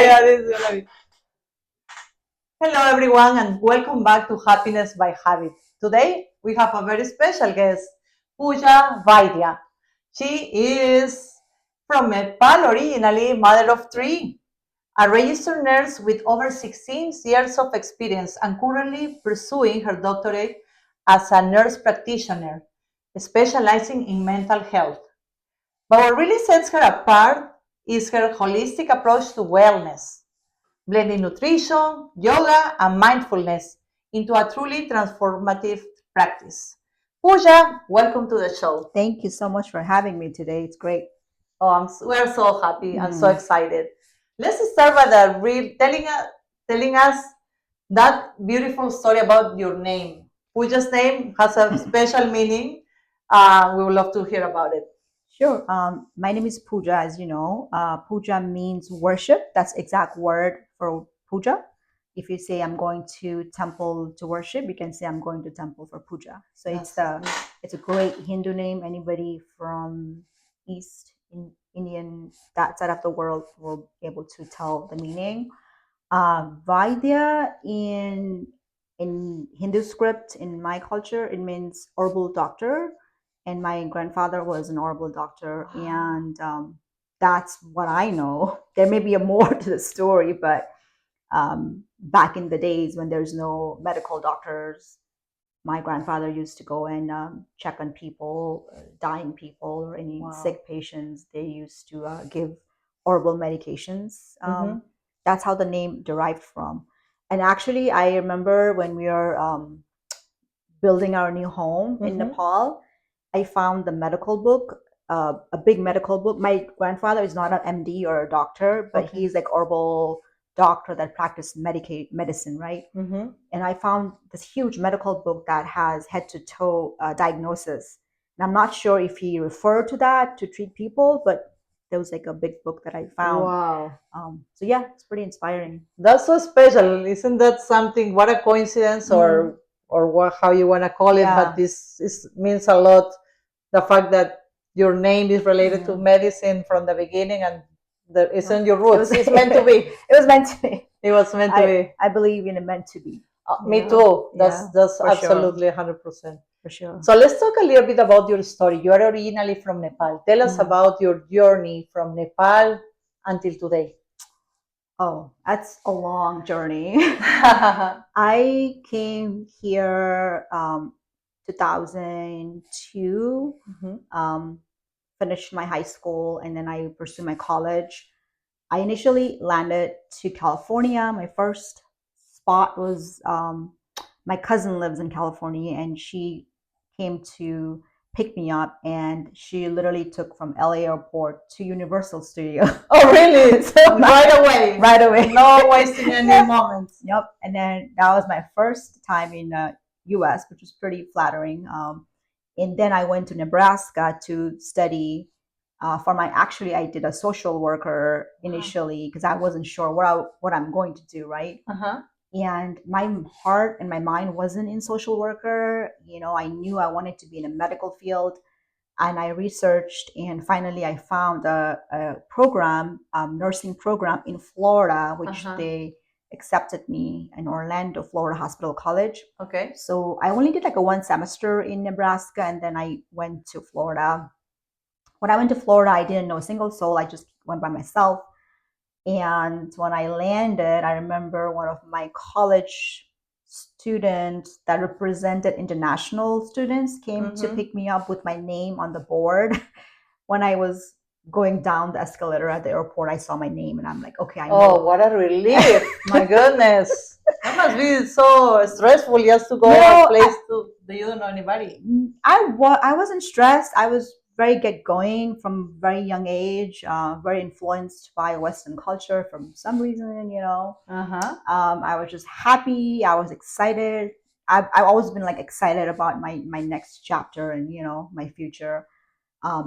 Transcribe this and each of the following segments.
yeah, this is gonna be. Hello, everyone, and welcome back to Happiness by Habit. Today, we have a very special guest, Pooja Vaidya. She is from Nepal originally, mother of three, a registered nurse with over 16 years of experience and currently pursuing her doctorate as a nurse practitioner, specializing in mental health. But what really sets her apart is her holistic approach to wellness, blending nutrition, yoga, and mindfulness into a truly transformative practice. Pooja, welcome to the show. Thank you so much for having me today. It's great. Oh, we're so happy and so excited. Let's start by the real telling us that beautiful story about your name. Pooja's name has a special meaning. We would love to hear about it. Sure. My name is Pooja, as you know. Puja means worship. That's exact word for puja. If you say I'm going to temple to worship, you can say I'm going to temple for puja. So it's a great Hindu name. Anybody from East Indian that side of the world will be able to tell the meaning. Vaidya in Hindu script in my culture it means herbal doctor, and my grandfather was an herbal doctor, and that's what I know. There may be a more to the story, but back in the days when there's no medical doctors, my grandfather used to go and check on people, dying people, or any sick patients. They used to give herbal medications. That's how the name derived from. And actually, I remember when we were building our new home in Nepal, I found the medical book, a big medical book. My grandfather is not an MD or a doctor, but he's like herbal doctor that practiced medicine, right? And I found this huge medical book that has head to toe diagnosis. And I'm not sure if he referred to that to treat people, but there was like a big book that I found. Wow. So yeah, it's pretty inspiring. That's so special. Isn't that something? What a coincidence, or what, how you want to call it? Yeah. But this means a lot. The fact that your name is related to medicine from the beginning, and that isn't your roots. It's meant to be. It was meant to be. It was meant to be. I believe in it meant to be. Me too. Yeah, That's for sure. absolutely 100%. For sure. So let's talk a little bit about your story. You are originally from Nepal. Tell us about your journey from Nepal until today. Oh, that's a long journey. I came here 2002, finished my high school, and then I pursued my college. I initially landed to California. My first spot was my cousin lives in California, and she came to pick me up, and she literally took from LA airport to Universal Studio. Oh, really? So right away. Right away. No wasting any moments. Yep. And then that was my first time in US, which was pretty flattering. And then I went to Nebraska to study for my, actually, I did a social worker initially because I wasn't sure what I'm going to do, right? And my heart and my mind wasn't in social worker. You know, I knew I wanted to be in a medical field, and I researched, and finally I found a program, nursing program in Florida, which they accepted me in Orlando, Florida Hospital College. Okay. So I only did like a one semester in Nebraska, and then I went to Florida. When I went to Florida, I didn't know a single soul. I just went by myself. And when I landed, I remember one of my college students that represented international students came to pick me up with my name on the board. When I was going down the escalator at the airport, I saw my name, and I'm like, okay, I know. Oh, what a relief. My goodness. That must be so stressful just to go to a place that you don't know anybody. I wasn't stressed. I was very get going from very young age, very influenced by Western culture from some reason, you know. I was just happy. I was excited. I've always been like excited about my next chapter and, you know, my future.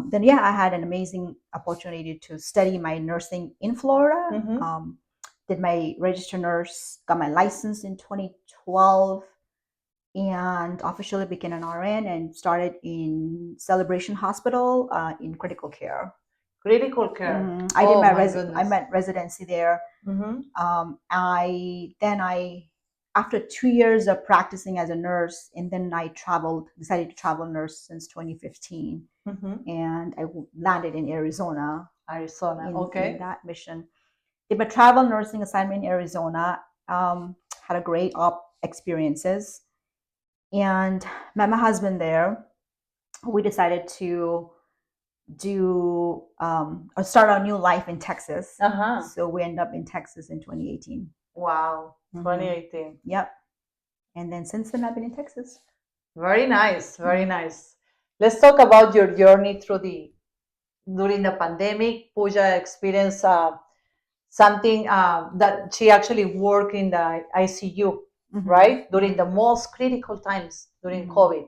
Then yeah, I had an amazing opportunity to study my nursing in Florida. Did my registered nurse, got my license in 2012, and officially became an RN and started in Celebration Hospital in critical care. Critical care. I did Oh my my I goodness. met residency there. Mm-hmm. I after 2 years of practicing as a nurse, and then I decided to travel nurse since 2015, Mm-hmm. and I landed in Arizona Arizona. in Okay. that mission. Did my travel nursing assignment in Arizona. Had a great experiences, and met my husband there. We decided to do or start our new life in Texas. Uh-huh. So we end up in Texas in 2018. Wow. Mm-hmm. 2018. Yep. And then since then, I've been in Texas. Very nice. Very Mm-hmm. nice. Let's talk about your journey through the during the pandemic. Pooja experienced something that she actually worked in the ICU, Mm-hmm. right? During the Mm-hmm. most critical times during Mm-hmm. COVID.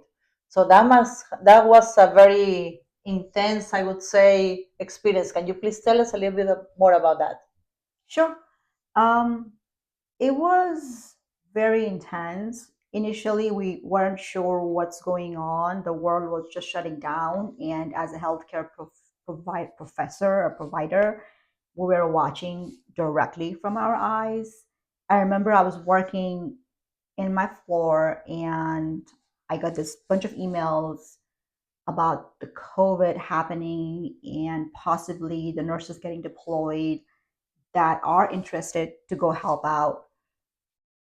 So that was a very intense, I would say, experience. Can you please tell us a little bit more about that? Sure. Um, it was very intense. Initially, we weren't sure what's going on. The world was just shutting down, and as a healthcare professor or provider, we were watching directly from our eyes. I remember I was working in my floor, and I got this bunch of emails about the COVID happening and possibly the nurses getting deployed that are interested to go help out.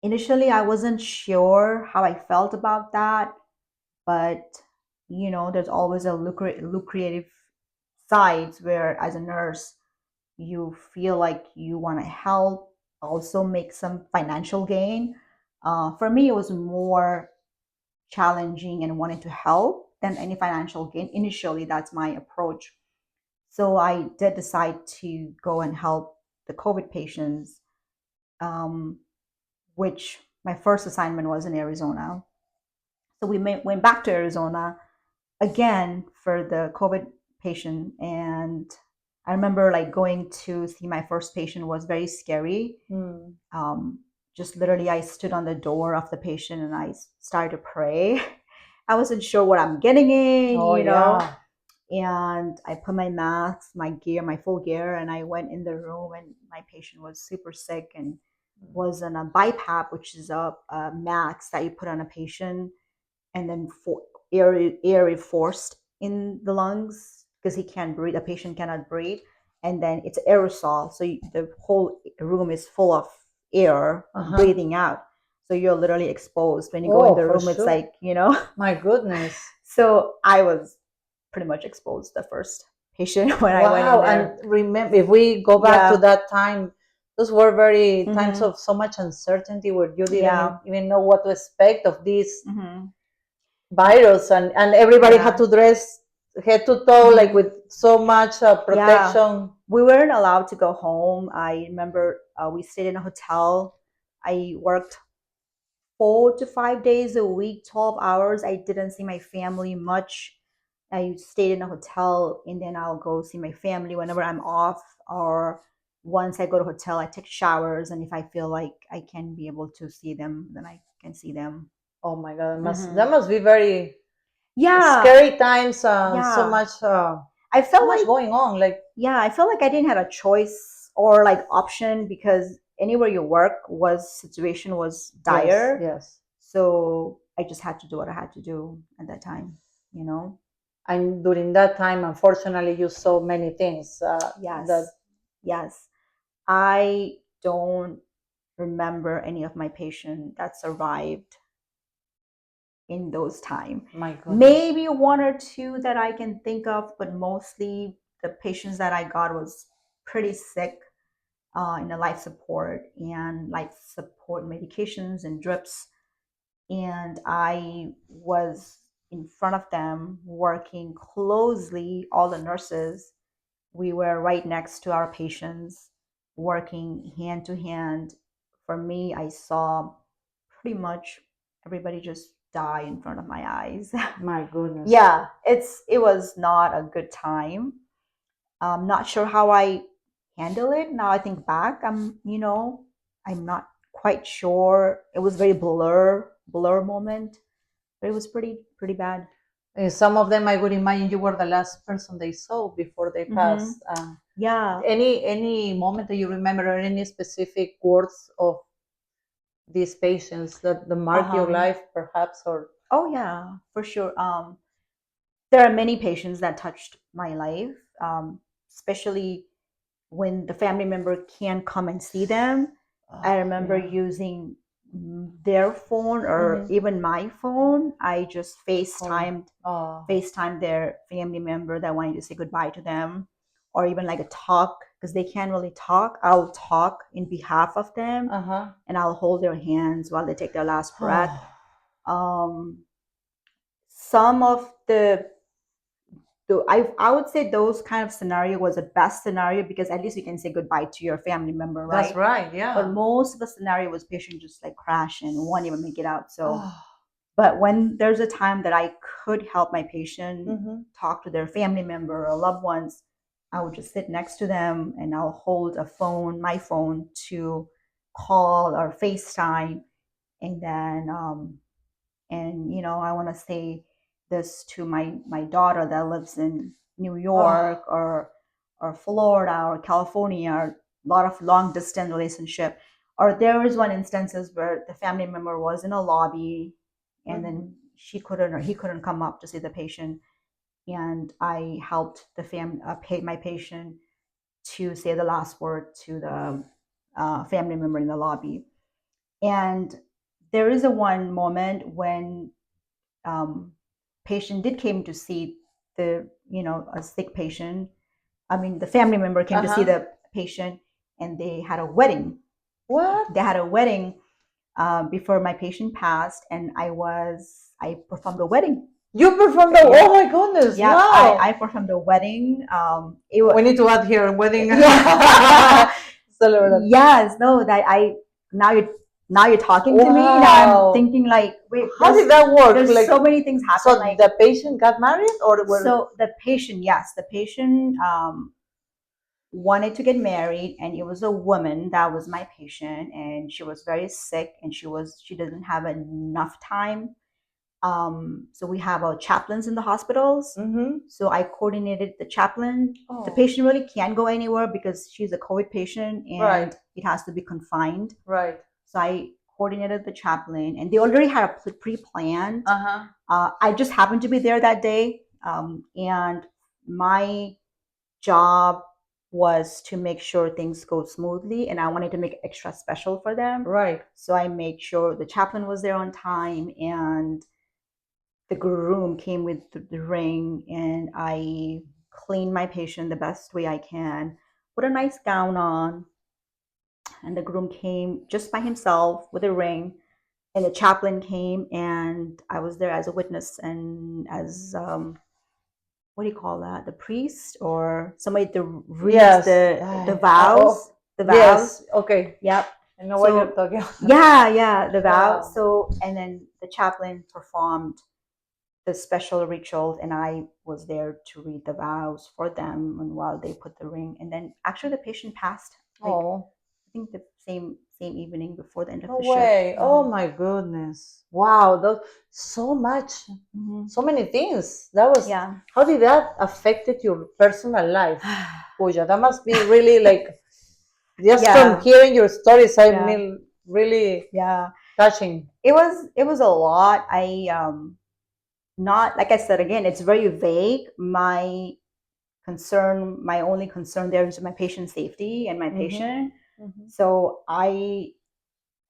Initially, I wasn't sure how I felt about that, but there's always a lucrative sides where, as a nurse, you feel like you want to help, also make some financial gain. For me, it was more challenging and wanting to help than any financial gain. Initially, that's my approach. So I did decide to go and help the COVID patients, um, which my first assignment was in Arizona. So went back to Arizona again for the COVID patient. And I remember like going to see my first patient was very scary. Mm. Um, just literally, I stood on the door of the patient and I started to pray. I wasn't sure what I'm getting in, Oh yeah. and I put my mask, my gear, my full gear, and I went in the room. And my patient was super sick and was on a BiPAP, which is a mask that you put on a patient, and then air is forced in the lungs because he can't breathe. The patient cannot breathe, and then it's aerosol, so the whole room is full of air breathing out. So you're literally exposed when you go in Oh, the for room. It's sure. like. My goodness. So I was pretty much exposed the first patient when I went in Wow. there. And remember, if we go back to Yeah. that time, those were very times Mm-hmm. of so much uncertainty where you didn't Yeah. even know what to expect of this Mm-hmm. virus, and everybody had Yeah. to dress head to toe like Mm-hmm. with so much Yeah. protection. We weren't allowed to go home. I remember we stayed in a hotel. I worked 4 to 5 days a week, 12 hours. I didn't see my family much. I stayed in a hotel, and then I'll go see my family whenever I'm off, or once I go to hotel, I take showers, and if I feel like I can be able to see them, then I can see them. Oh my god, Mm-hmm. that must be very Yeah, scary times. yeah. I So felt much like going on. Like yeah, I felt like I didn't have a choice or like option, because anywhere you work was situation was yes, dire. yes. So I just had to do what I had to do at that time, you know? And during that time, unfortunately, you saw many things. That Yes. Yes. I don't remember any of my patients that survived in those time. my goodness. Maybe one or two that I can think of, but mostly the patients that I got was pretty sick, in the life support medications and drips. And I was in front of them working closely, all the nurses. We were right next to our patients, working hand to hand. For me, I saw pretty much everybody just die in front of my eyes. My goodness. Yeah, it was not a good time. I'm not sure how I handle it. Now I think back, I'm not quite sure. It was very blur moment, but it was pretty bad. Some of them, I would imagine you were the last person they saw before they Mm-hmm. passed. Yeah. Any moment that you remember, or any specific words of these patients that mark your Um, life, perhaps, or oh yeah, for sure. There are many patients that touched my life, especially when the family member can't come and see them. I remember yeah. using their phone or Mhm. even my phone. I just Call. FaceTime their family member that wanted to say goodbye to them, or even like a talk because they can't really talk. I'll talk in behalf of them, Uh-huh. and I'll hold their hands while they take their last breath. Um, some of I would say those kind of scenario was the best scenario because at least you can say goodbye to your family member, That's right? right. But Yeah. most of the scenario was patient just like crash and won't even make it out. So, Oh. but when there's a time that I could help my patient Mhm. talk to their family member or loved ones, I would just sit next to them and I'll hold my phone to call or FaceTime, and then and I want to say this to my daughter that lives in New Oh. York or Florida or California, or a lot of long distance relationship. Or there was one instances where the family member was in a lobby, and Mhm. then she couldn't or he couldn't come up to see the patient, and I helped pay my patient to say the last word to the family member in the lobby. And there is a one moment when patient did came to see a sick patient. I mean, the family member came to see Uh-huh. the patient, and they had a wedding. What? They had a wedding before my patient passed, and I performed the wedding. You performed the. Yeah, Oh my goodness! yeah, I Wow. performed the wedding. It was We need to add here wedding. yeah. Celebrate. Yes, no, that I now you're talking to me. Now I'm Wow. thinking like, wait, How did that work? there's Like, so many things happen. so Like, the patient got married, or were? so the patient, yes, the patient wanted to get married, and it was a woman that was my patient, and she was very sick, and she didn't have enough time. So we have chaplains in the hospitals. Mm-hmm. So I coordinated the chaplain. The Oh. patient really can't go anywhere because she's a COVID patient Right. and it has to be confined. Right. So I coordinated the chaplain, and they already had a pre-planned. Uh-huh. I just happened to be there that day, and my job was to make sure things go smoothly, and I wanted to make it extra special for them. Right. So I made sure the chaplain was there on time, and the groom came with the ring, and I cleaned my patient the best way I can, put a nice gown on, and the groom came just by himself with a ring, and the chaplain came, and I was there as a witness and as what do you call that? The priest or somebody to reads Yes. the Oh. vows. The vows. Yes. Okay. Yep. I know what you're So talking about. yeah, the vows. Wow. So and then the chaplain performed the special rituals, and I was there to read the vows for them and while they put the ring. And then actually the patient passed like Oh. I think the same evening before the end of No the shift. way. Oh my goodness. Wow. So much, Mm-hmm. so many things. That was, Yeah. how did that affected your personal life, Pooja? That must be really like, just from Yeah. hearing your stories, I Yeah. mean, really Yeah. touching. It was a lot. I not like I said again, it's very vague. My only concern there is my patient safety and my Mm-hmm. patient. Mm-hmm. So I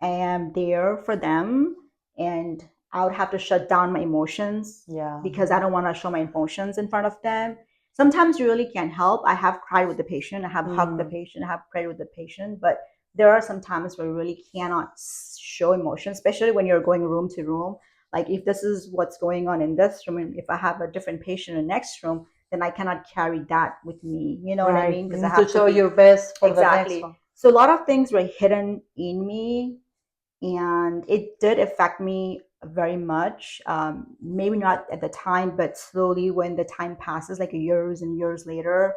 am there for them, and I would have to shut down my emotions Yeah. because I don't want to show my emotions in front of them. Sometimes you really can't help. I have cried with the patient, I have hugged the patient, I have prayed with the patient, but there are some times where you really cannot show emotion, especially when you're going room to room. Like if this is what's going on in this room, and if I have a different patient in the next room, then I cannot carry that with me. You know what I Right. mean? You Because I need to have to show be your best for the next exactly. one. So a lot of things were hidden in me, and it did affect me very much. Maybe not at the time, but slowly when the time passes, like years and years later,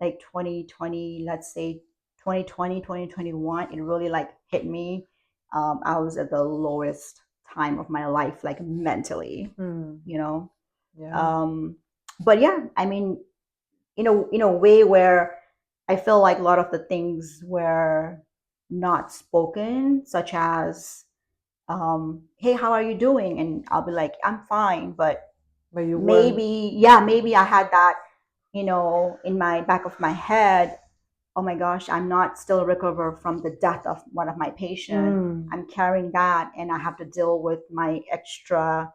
like 2020, let's say 2020, 2021, it really like hit me. I was at the lowest time of my life, like mentally, Hmm. you know. Yeah. Um, but yeah, I mean, in a way where I feel like a lot of the things were not spoken, such as, "Hey, how are you doing?" And I'll be like, "I'm fine," but But you weren't. maybe, yeah, maybe I had that, in my back of my head. Oh my gosh, I'm not still recover from the death of one of my patient. Mm. I'm carrying that, and I have to deal with my extra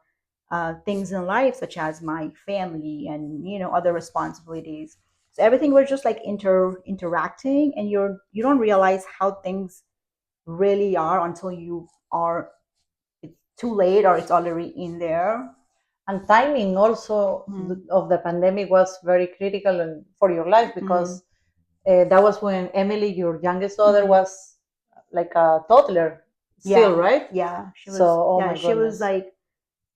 things in life, such as my family and other responsibilities. So everything was just like interacting, and you don't realize how things really are until you are it's too late or it's already in there. And timing also Mm-hmm. of the pandemic was very critical for your life Mm-hmm. because that was when Emily, your youngest daughter, Mm-hmm. was like a toddler still, Yeah, right? yeah, So, oh my she was goodness. like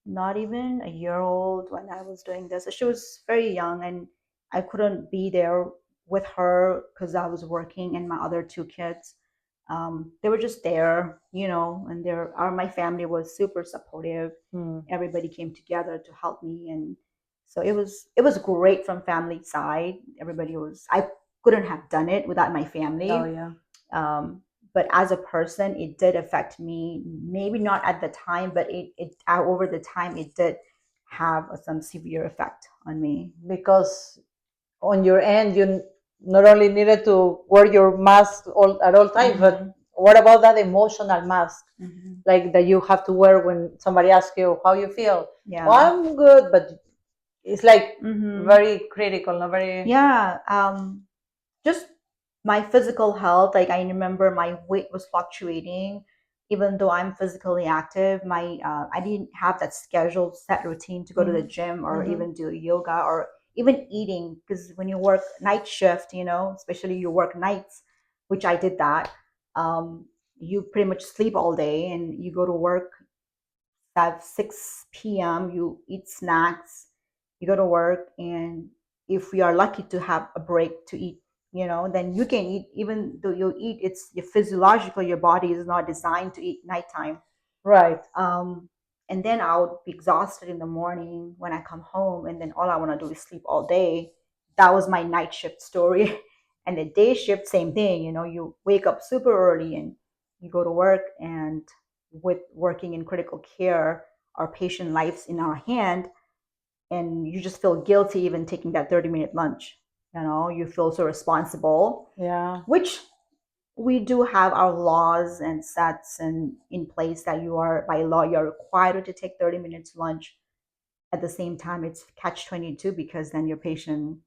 not even a year old when I was doing this. So she was very young, and I couldn't be there with her because I was working, and my other two kids, they were just there, and my family was super supportive. Hmm. Everybody came together to help me, and so it was great from family side. I couldn't have done it without my Oh family. yeah. um, but as a person, it did affect me, maybe not at the time, but it over the time it did have some severe effect on me. Because on your end, you not only needed to wear your mask at all times, but Mm-hmm. what about that emotional mask? Mm-hmm. Like that you have to wear when somebody asks you how you feel. Oh, Yeah. I'm good, but it's like Mm-hmm. very critical, not very. Yeah. Just my physical health, like I remember my weight was fluctuating. Even though I'm physically active, my I didn't have that scheduled set routine to go to the Mhm. gym or Mhm. even do yoga or even eating, because when you work night shift, especially you work nights, which I did that. You pretty much sleep all day and you go to work at 6 p.m., you eat snacks, you go to work, and if we are lucky to have a break to eat, then you can eat. Even though you eat, it's your physiological, your body is not designed to eat nighttime. Right. um, and then I'll be exhausted in the morning when I come home, and then all I want to do is sleep all day. That was my night shift story. And the day shift, same thing. You wake up super early and you go to work, and with working in critical care, our patient lives in our hand, and you just feel guilty even taking that 30-minute lunch. You feel so responsible, Yeah. which we do have our laws and sets and in place that you are by law you're required to take 30 minutes lunch. At the same time, it's catch 22, because then your patient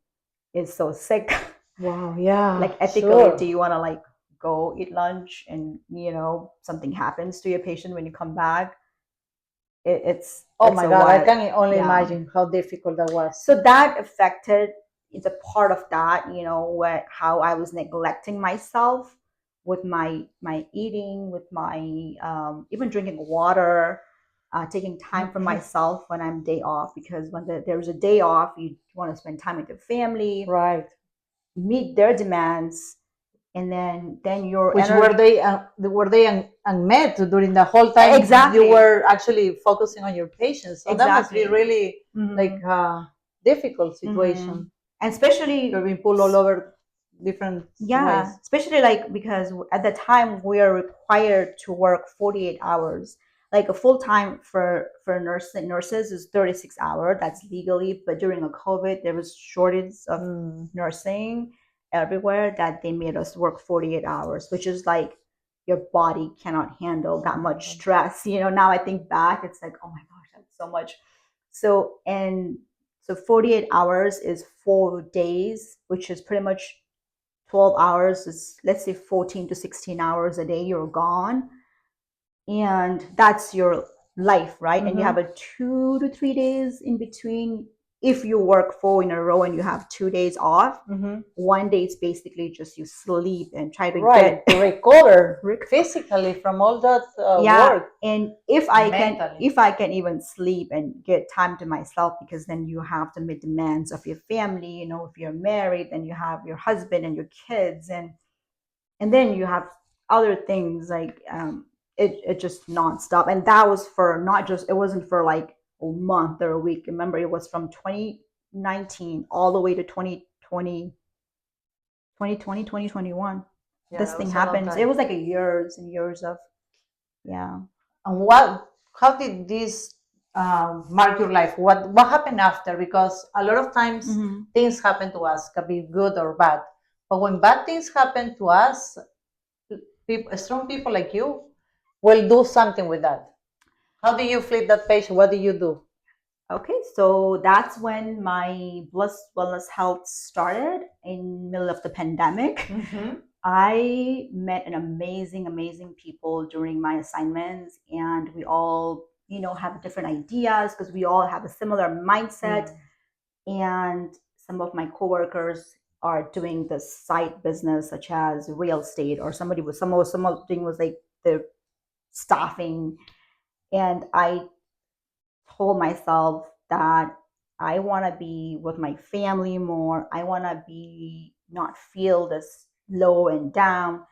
is so sick. Wow. Yeah. Like, ethically, do Sure. you want to like go eat lunch and something happens to your patient when you come back? Oh It's my a God, I wild. can only Yeah. imagine how difficult that was. So that affected, it's a part of that, what how I was neglecting myself with my eating, with my even drinking water, taking time for myself when I'm day off, because when there's a day off, you want to spend time with your family, Right. meet their demands, and then your Which energy. were they unmet during the whole time you Exactly. were actually focusing on your patients? So that must be Exactly. really like Hmm. a difficult Hmm. situation. And especially, You're being pulled all over different yeah, ways. especially like because at the time we are required to work 48 hours. Like a full time for nurses is 36 hours. That's legally, but during a COVID, there was shortage of Hmm. nursing everywhere, that they made us work 48 hours, which is like your body cannot handle Oh that my much God. stress. Now I think back, it's like, oh my gosh, that's so much. So 48 hours is 4 days, which is pretty much 12 hours, is, let's say, 14 to 16 hours a day you're gone, and that's your life, right? And you have Mm-hmm. a 2 to 3 days in between. If you work 4 in a row and you have 2 days off, Mm-hmm. one day is basically just you sleep and try to get Right, to recover recover. physically from all that Yeah, work and and mentally. if I can even sleep and get time to myself, because then you have to meet demands of your family. If you're married, then you have your husband and your kids, and then you have other things like it just nonstop. And that was for not just, it wasn't for like a month or a week. Remember, it was from 2019 all the way to 2020, 2020, 2021. Yeah, This that thing was a long happens. It time. was like a years and years of, yeah. And how did this mark your life? What happened after? Because a lot of times Hmm. things happen to us, can be good or bad. But when bad things happen to us, people, strong people like you will do something with that. How do you flip that page? What do you do? Okay, so that's when my Bliss Wellness Health started in middle of the pandemic. Mm-hmm. I met an amazing people during my assignments, and we all, have different ideas because we all have a similar mindset. And some of my coworkers are doing this side business, such as real estate, or something was like the staffing. And I told myself that I want to be with my family more. I want to be not feel this low and down.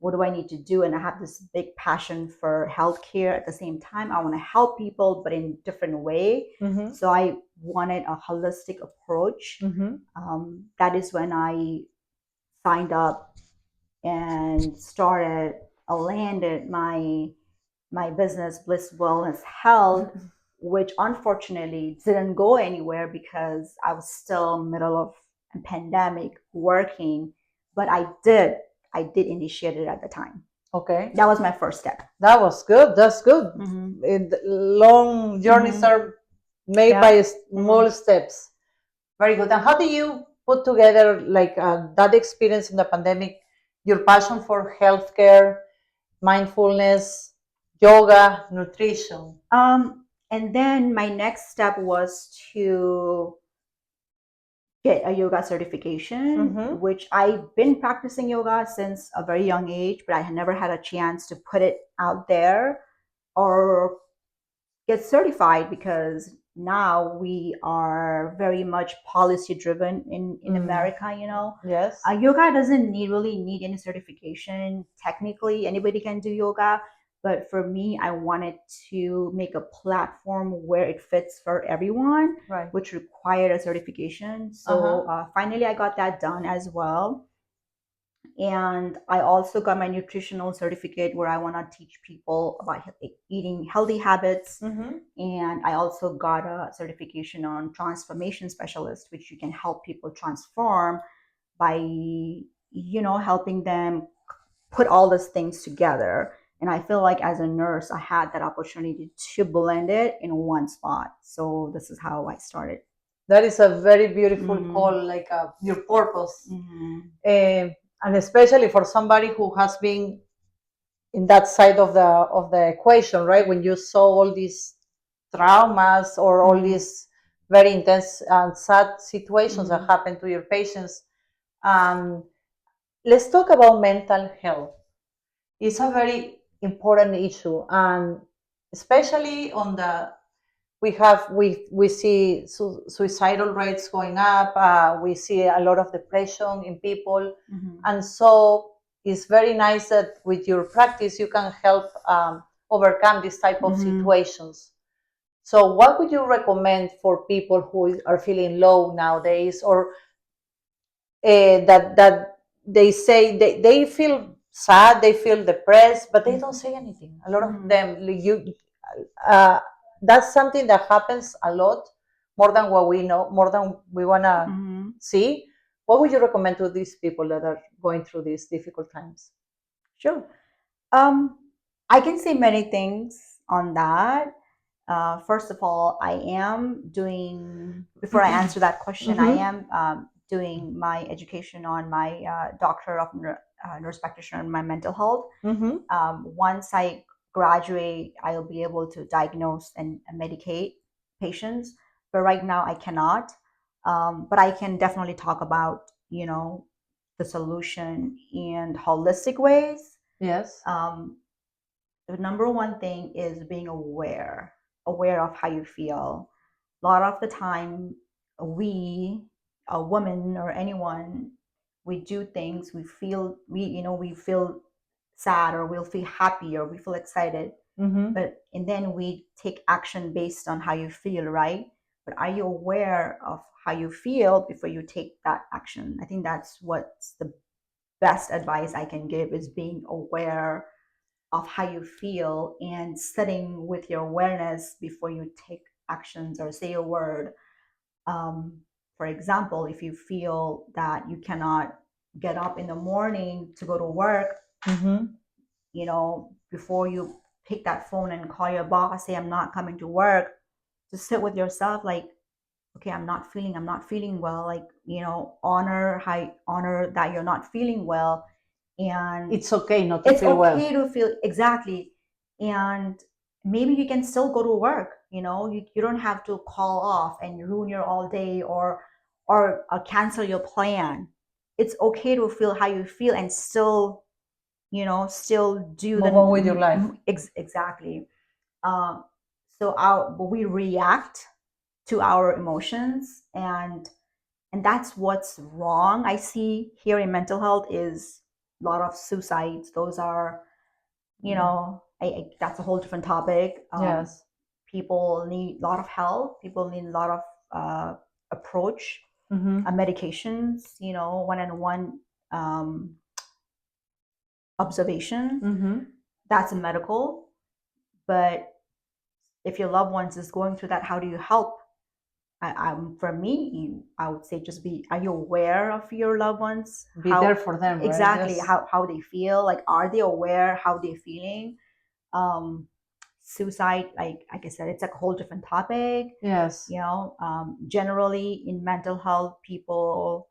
What do I need to do? And I have this big passion for healthcare. At the same time, I want to help people, but in different way. Mm-hmm. So I wanted a holistic approach. Mm-hmm. That is when I signed up and started, landed my business, Bliss Wellness Health, which unfortunately didn't go anywhere because I was still middle of a pandemic working. But I did initiate it at the time. Okay. That was my first step. That was good. That's good. Mm-hmm. Long journeys Mm-hmm. are made Yeah. by Mm-hmm. small steps. Very good. And how do you put together like that experience in the pandemic, your passion for healthcare, mindfulness, yoga, nutrition? And then my next step was to get a yoga certification, Mm-hmm. which I've been practicing yoga since a very young age, but I had never had a chance to put it out there or get certified because now we are very much policy driven in America. Yes. Yoga doesn't really need any certification. Technically, anybody can do yoga. But for me, I wanted to make a platform where it fits for everyone, Right. which required a certification. Uh-huh. So finally, I got that done as well. And I also got my nutritional certificate where I want to teach people about eating healthy habits. Mm-hmm. And I also got a certification on transformation specialist, which you can help people transform by, helping them put all these things together. And I feel like as a nurse, I had that opportunity to blend it in one spot. So this is how I started. That is a very beautiful Mm-hmm. call, like your purpose. Mm-hmm. And especially for somebody who has been in that side of the equation, right? When you saw all these traumas or all Mm-hmm. these very intense and sad situations that Mm-hmm. happen to your patients. Um, let's talk about mental health. It's a very important issue, and especially on the we see suicidal rates going up. We see a lot of depression in people, Mm-hmm. and so it's very nice that with your practice you can help overcome this type of Mm-hmm. situations. So, what would you recommend for people who are feeling low nowadays, or that they say they feel sad, they feel depressed, but they don't say anything? A lot of Mm-hmm. them, like uh, that's something that happens a lot, more than what we know, more than we wanna Mm-hmm. see. What would you recommend to these people that are going through these difficult times? Sure. Um, I can say many things on that. First of all, I am doing, before I answer that question, I Mm-hmm. am doing my education on my doctor of nurse practitioner in my mental health. Mm-hmm. Once I graduate, I'll be able to diagnose and medicate patients. But right now, I cannot. But I can definitely talk about, the solution in holistic ways. Yes. Um, the number one thing is being aware of how you feel. A lot of the time, we, a woman or anyone, we do things, we feel sad, or we'll feel happy, or we feel excited. Mm-hmm. But and then we take action based on how you feel, right? But are you aware of how you feel before you take that action? I think that's what's the best advice I can give, is being aware of how you feel and sitting with your awareness before you take actions or say a word. um, for example, if you feel that you cannot get up in the morning to go to work, Mm-hmm. before you pick that phone and call your boss, say, I'm not coming to work, just sit with yourself, like, okay, I'm not feeling well. Like, honor that you're not feeling well. And It's okay not to it's feel well. okay to feel, exactly. And maybe you can still go to work. You don't have to call off and ruin your all day, or cancel your plan. It's okay to feel how you feel and still do Move on with your life. exactly. uh, but we react to our emotions, and that's what's wrong. I see here in mental health is a lot of suicides. Those are, that's a whole different topic. Yes. People need a lot of help. People need a lot of approach, Mm-hmm. medications, one-on-one observation. Mm-hmm. That's medical. But if your loved ones is going through that, how do you help? For me, I would say, just be, are you aware of your loved ones? Be there for them, right? Exactly. Yes. How they feel, like, are they aware how they're feeling? um Suicide, like I said, it's like a whole different topic. Yes. Generally in mental health, people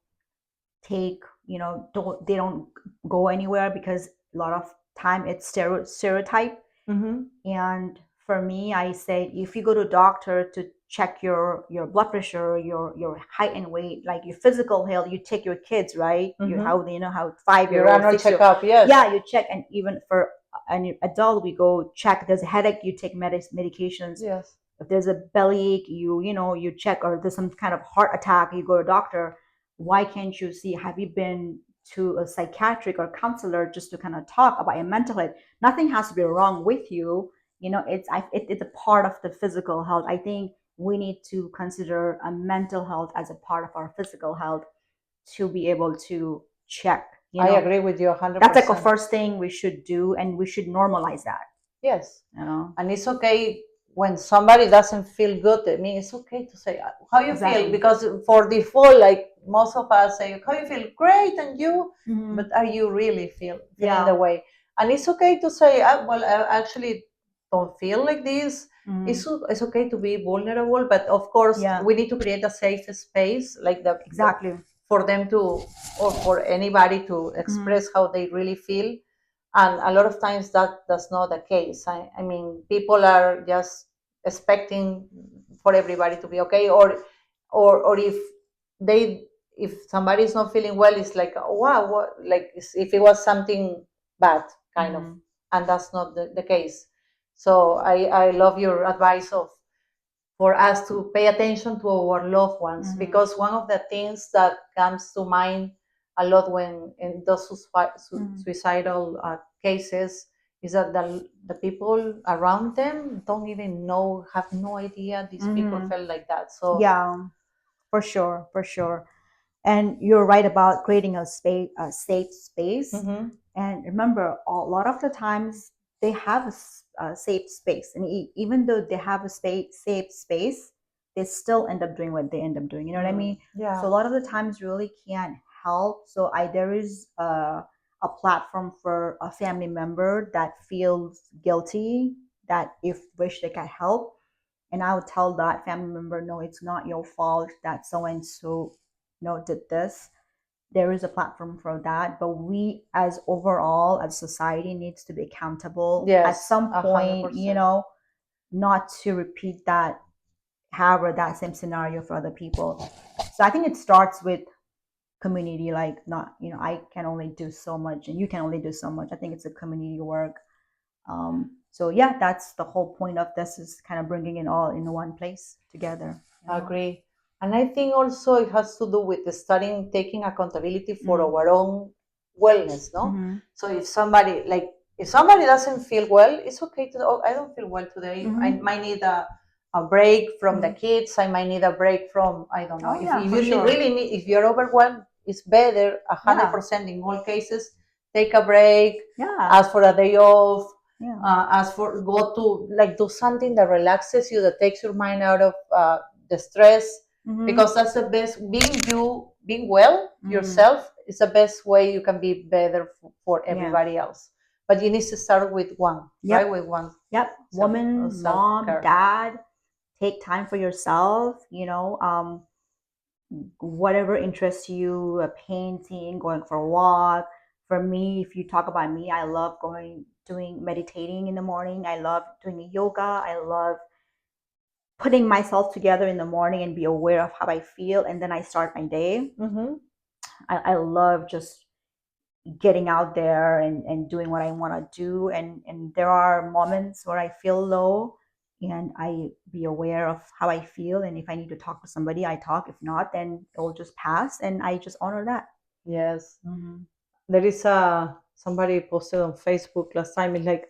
take, they don't go anywhere, because a lot of time it's stereotype. Mm-hmm. And for me, I say, if you go to a doctor to check your blood pressure, your height and weight, like your physical health, you take your kids, right? Mm-hmm. How 5 year Your old, annual 6 year, checkup, yes. yeah, you check. And even for an adult, we go check. There's a headache, you take medications. Yes. If there's a bellyache, you check. Or there's some kind of heart attack, you go to doctor. Why can't you see, have you been to a psychiatric or counselor, just to kind of talk about your mental health? Nothing has to be wrong with you. It's a part of the physical health. I think we need to consider a mental health as a part of our physical health, to be able to check. I agree with you 100%. That's like a first thing we should do, and we should normalize that. Yes. And it's okay when somebody doesn't feel good. I mean, it's okay to say how you Exactly. feel, because for default, like most of us say, how you feel? Great, and you? But are you really feeling Yeah. the way? And it's okay to say, well, I actually don't feel like this. It's okay to be vulnerable, but of course, Yeah. we need to create a safe space, like Exactly. for them to, or for anybody to express how they really feel. And a lot of times that's not the case. I mean, people are just expecting for everybody to be okay, or they if somebody is not feeling well, it's like, oh, wow, what, like if it was something bad, kind of. And that's not the case. So I love your advice of for us to pay attention to our loved ones, because one of the things that comes to mind a lot when in those suicidal cases is that the people around them don't even know, have no idea these people felt like that. So Yeah, for sure, for sure. And you're right about creating a safe space. And remember, a lot of the times they have a safe space, and even though they have a safe space, they still end up doing what they end up doing. You know what I mean? yeah. So a lot of the times really can't help. So there is a platform for a family member that feels guilty, that if wish they can help, and I would tell that family member, no, it's not your fault that so and so did this. There is a platform for that, but we as overall as society needs to be accountable at Yes, some point, 100%. not to repeat that, however, that same scenario for other people. So I think it starts with community. Like, not, I can only do so much and you can only do so much. I think it's a community work. So yeah, that's the whole point of this, is kind of bringing it all in one place together. I agree. And I think also it has to do with the starting taking accountability for Mhm. our own wellness, no? So if somebody, like If somebody doesn't feel well, it's okay to, oh, I don't feel well today. I Mm-hmm. might need a break from the Mm-hmm. kids. I might need a break from, I don't know. Oh If, yeah, if for you sure. really need, if you're overwhelmed, it's better, Yeah, 100% in all cases, take a break, yeah, ask for a day off, yeah. ask for, go to, like, do something that relaxes you, that takes your mind out of the stress, Mm-hmm. because that's the best, being well Mm. yourself is the best way you can be better for Yeah. everybody else, but you need to start with one, right? Yep. With one Yep. Woman, self mom, care. dad, take time for yourself. Whatever interests you, painting, going for a walk. For me, if you talk about me, I love doing meditating in the morning. I love doing yoga. I love putting myself together in the morning and be aware of how I feel. And then I start my day. Mm-hmm. I love just getting out there and doing what I want to do. And there are moments where I feel low and I be aware of how I feel. And if I need to talk to somebody, I talk. If not, then it will just pass. And I just honor that. Yes. Mm-hmm. There is somebody posted on Facebook last time. It's like,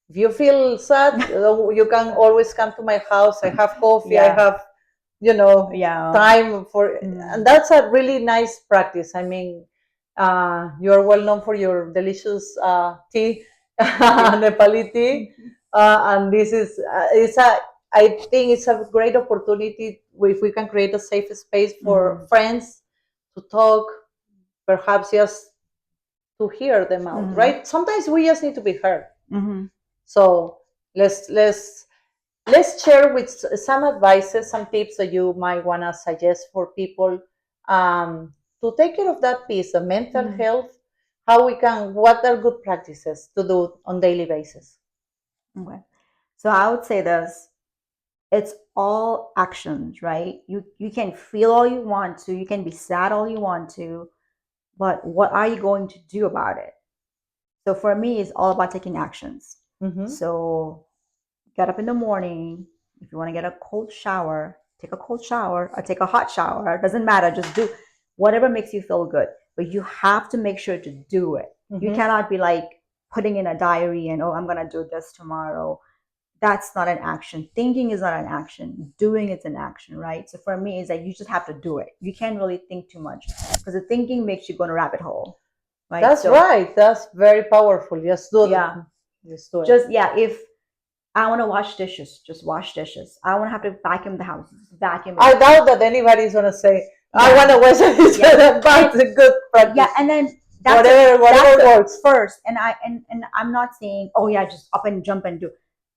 if you feel sad, you can always come to my house. I have coffee. I Yeah. have, you know, Yeah. time for, and Mm. that's a really nice practice. I mean, you are well known for your delicious tea, Nepali tea, and this is it's a. I think it's a great opportunity if we can create a safe space for Mm-hmm. friends to talk, perhaps just to hear them out, Mm-hmm. right? Sometimes we just need to be heard. Mm-hmm. So let's share with some advices, some tips that you might want to suggest for people to take care of that piece, the mental Mm-hmm. health. How we can, what are good practices to do on daily basis? Okay. So I would say this. It's all actions, right? You can feel all you want to, you can be sad all you want to, but what are you going to do about it? So for me, it's all about taking actions. Mm-hmm. So get up in the morning. If you want to get a cold shower, take a cold shower or take a hot shower. It doesn't matter. Just do whatever makes you feel good. But you have to make sure to do it. You Mm-hmm. cannot be like putting in a diary and, oh, I'm going to do this tomorrow. That's not an action. Thinking is not an action. Doing is an action, right? So for me, it's like you just have to do it. You can't really think too much because the thinking makes you go in a rabbit hole, right? That's So right. That's very powerful. Just do it. yeah, Just do it. just yeah. If I want to wash dishes, just wash dishes. I want to have to vacuum the house, just vacuum I it. doubt that anybody's gonna say, I want Yeah, to wash it. yeah, That's a good practice. yeah. And then Whatever that's works. first. And I'm not saying, oh yeah, just up and jump and do.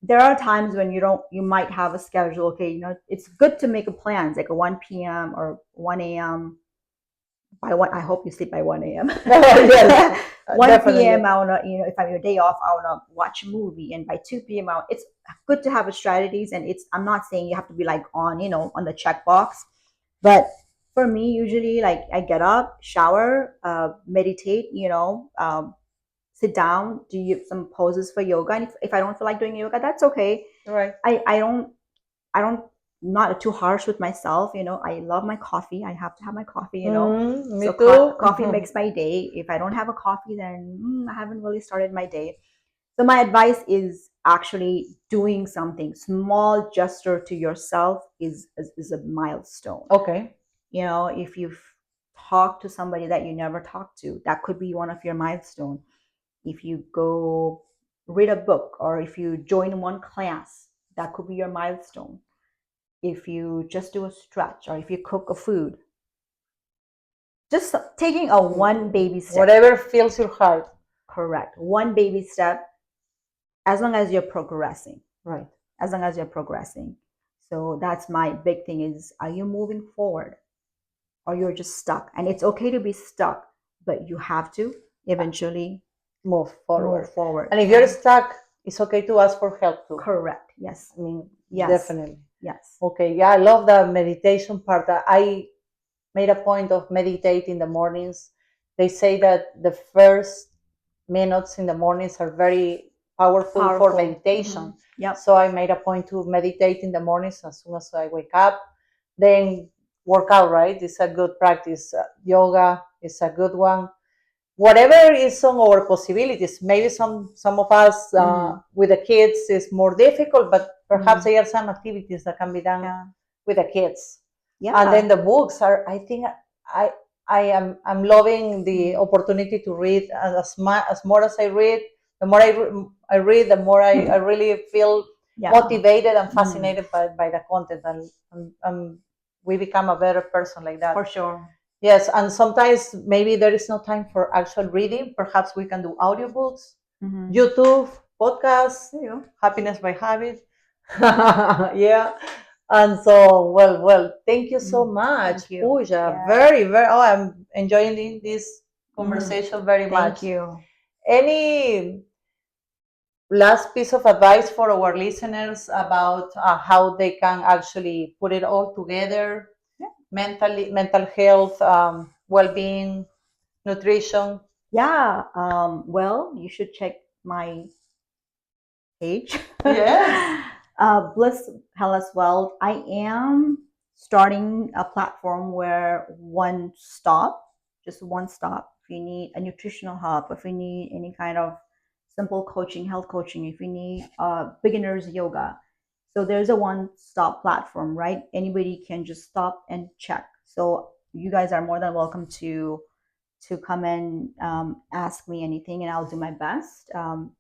There are times when you might have a schedule. Okay, it's good to make a plan, like a 1 p.m. or 1 a.m. By one, I hope you sleep by 1 a.m. Yes, 1 definitely. p.m. I wanna, if I'm your day off, I wanna watch a movie, and by 2 p.m. It's good to have a strategies, and I'm not saying you have to be like on, on the checkbox, but for me, usually, like I get up, shower, meditate, sit down, do some poses for yoga, and if I don't feel like doing yoga, that's okay. Right. I don't not too harsh with myself. I love my coffee. I have to have my coffee. Me So too. coffee makes my day. If I don't have a coffee, then I haven't really started my day. So my advice is actually doing something small. Gesture to yourself is a milestone. Okay. If you've talked to somebody that you never talked to, that could be one of your milestone. If you go read a book or if you join one class, that could be your milestone. If you just do a stretch or if you cook a food, just taking a one baby step. Whatever fills your heart. Correct. One baby step, as long as you're progressing. Right. As long as you're progressing. So that's my big thing is, are you moving forward or you're just stuck? And it's okay to be stuck, but you have to eventually Move forward. move forward. And if you're stuck, it's okay to ask for help too. Correct. Yes. I mean, Yes. definitely. Yes. Okay. Yeah, I love the meditation part. I made a point of meditate in the mornings. They say that the first minutes in the mornings are very powerful for meditation. Yep. So I made a point to meditate in the mornings as soon as I wake up. Then work out, right? It's a good practice. Yoga is a good one. whatever is on our possibilities. Maybe some of us with the kids is more difficult, but perhaps there are some activities that can be done with the kids. And then the books are, I think, I I'm loving the opportunity to read. As more as I read, the more I read, the more I really feel motivated and fascinated by the content, and we become a better person like that. For sure. Yes, and sometimes maybe there is no time for actual reading. Perhaps we can do audiobooks, YouTube, podcasts, Happiness by Habit. Yeah. And so, well, thank you so much, Pooja. Very, very, oh, I'm enjoying this conversation very much. Thank you. Any last piece of advice for our listeners about how they can actually put it all together? Mental health, well-being, nutrition. Yeah. Well, you should check my page. Yes. Bliss Hell as well. I am starting a platform where just one stop. If you need a nutritional help, if you need any kind of simple coaching, health coaching, if you need beginners yoga. So there's a one-stop platform, right? Anybody can just stop and check. So you guys are more than welcome to come and ask me anything, and I'll do my best.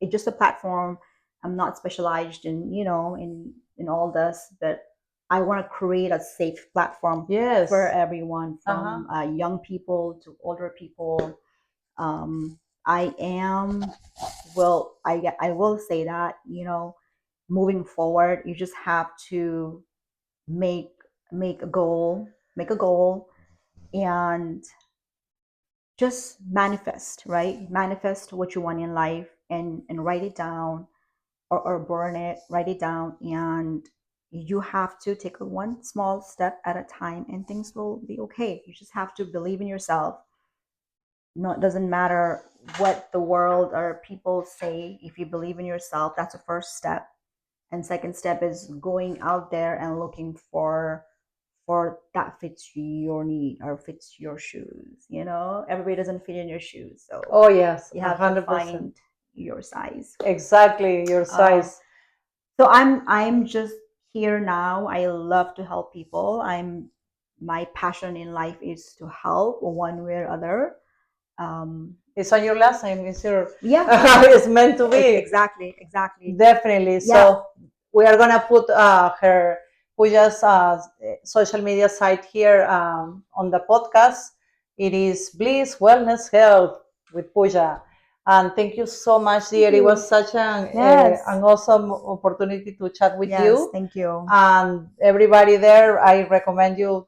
It's just a platform. I'm not specialized in in all this, but I want to create a safe platform for everyone, from young people to older people. I am I will say that moving forward, you just have to make make a goal, and just manifest, right? Manifest what you want in life, and write it down, or burn it, write it down, and you have to take one small step at a time, and things will be okay. You just have to believe in yourself. No, it doesn't matter what the world or people say. If you believe in yourself, that's the first step. And second step is going out there and looking for that fits your need or fits your shoes. Everybody doesn't fit in your shoes, so Oh yes, you have 100%. to find your size. Exactly, your size. So I'm just here now. I love to help people. My passion in life is to help one way or other. It's on your last name. It's your Yeah. it's meant to be. Exactly. Definitely. So we are gonna put her Pooja's social media site here on the podcast. It is Bliss Wellness Health with Pooja. And thank you so much, dear. It was such an awesome opportunity to chat with you. Thank you. And everybody there, I recommend you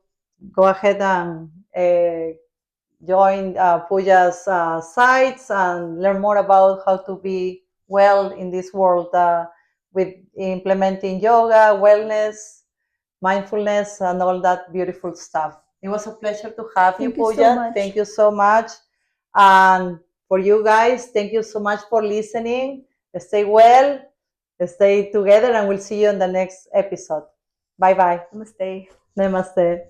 go ahead and join Pooja's sites and learn more about how to be well in this world with implementing yoga, wellness, mindfulness, and all that beautiful stuff. It was a pleasure to have you, Thank you so Pooja. much. Thank you so much. And for you guys, thank you so much for listening. Stay well, stay together, and we'll see you in the next episode. Bye bye. Namaste. Namaste.